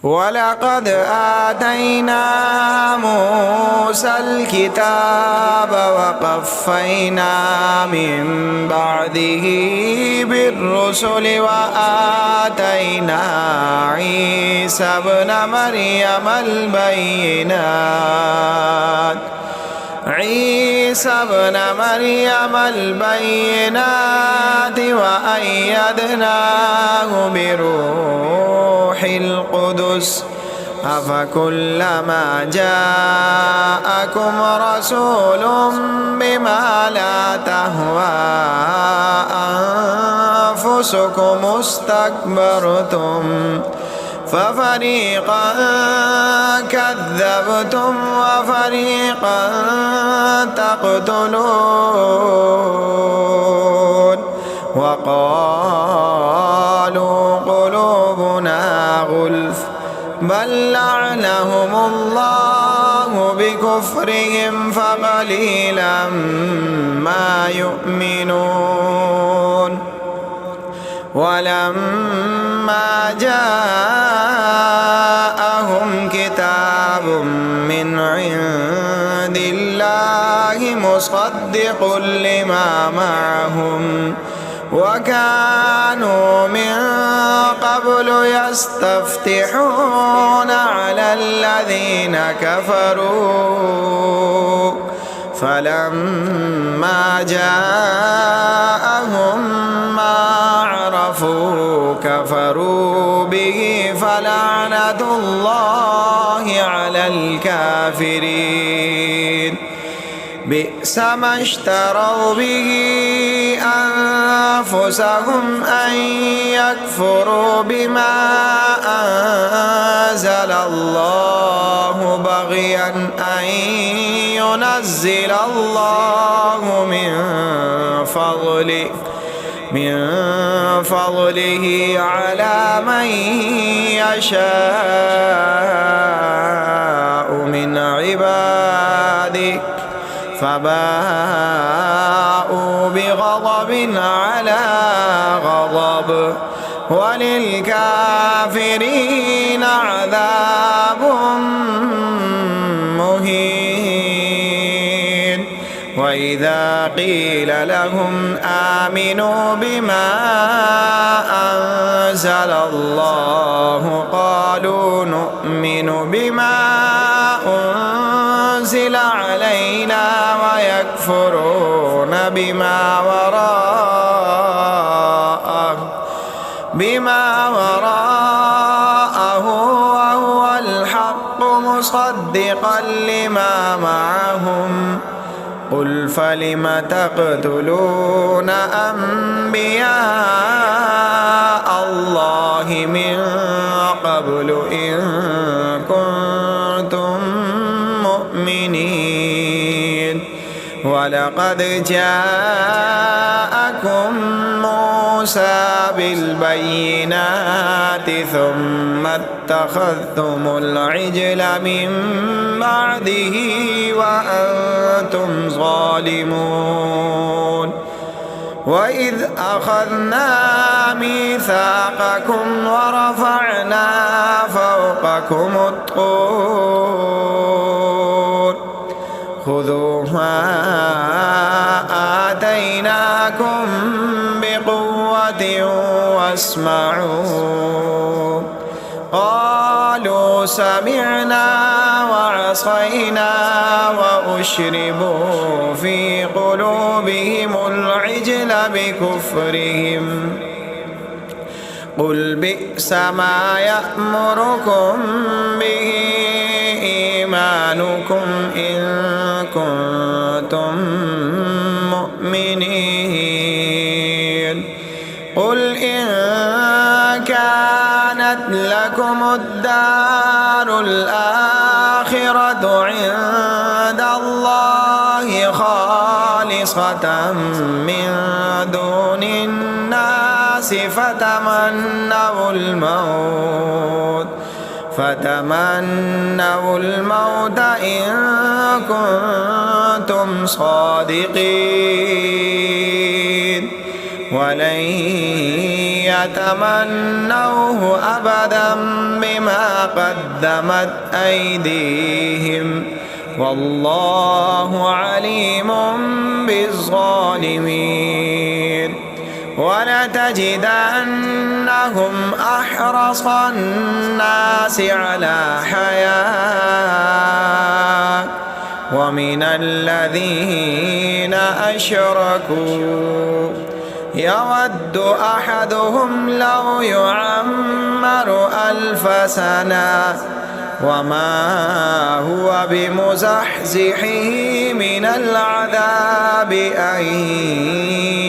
ولقد آتينا موسى الكتاب وقفينا من بعده بالرسل وآتينا عيسى ابن مريم البينات وأيدناه بروح القدس أفكلما جاءكم رسول بما لا تهوى أنفسكم استكبرتم ففريقا كذبتم وفريقا تقتلون وقالوا قلوبنا غلف بل لعنهم الله بكفرهم فقليلا ما يؤمنون ولما جاءهم كتاب من عند الله مصدق لما معهم وكانوا من قبل يستفتحون على الذين كفروا فلما جاءهم ما عرفوا كفروا به فلعنة الله على الكافرين بئس ما اشتروا به أنفسهم أن يكفروا بما أنزل الله بغيا أن ينزل الله من فضله على من يشاء من عباده فباءوا بغضب على غضب وللكافرين عذاب مهين وإذا قيل لهم آمنوا بما أنزل الله قالوا نؤمن بما أنزل علينا ويكفرون بما وراءه وهو الحق مصدقا لما معهم قل فلم تقتلون أنبياء الله من قبل إن كنتم مؤمنين ولقد جاءكم موسى بالبينات ثم اتخذتم العجل من بعده وأنتم ظالمون وإذ أخذنا ميثاقكم ورفعنا فوقكم الطور خذوا ما آتيناكم بقوة واسمعوا قالوا سمعنا وعصينا وأشربوا في قلوبهم العجل بكفرهم قل بئس ما يأمركم به إيمانكم إن كنتم مؤمنين قل إن كانت لكم الدار الآخرة عند الله خالصة من دون الناس فتمنوا الموت إن كنتم صادقين ولن يتمنوه أبدا بما قدمت أيديهم والله عليم بالظالمين. ولتجدنهم أحرص الناس على حياة ومن الذين أشركوا يود أحدهم لو يعمر 1000 سنة وما هو بمزحزحه من العذاب أن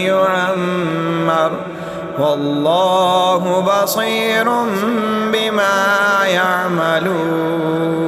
يعمر والله بصير بما يعملون.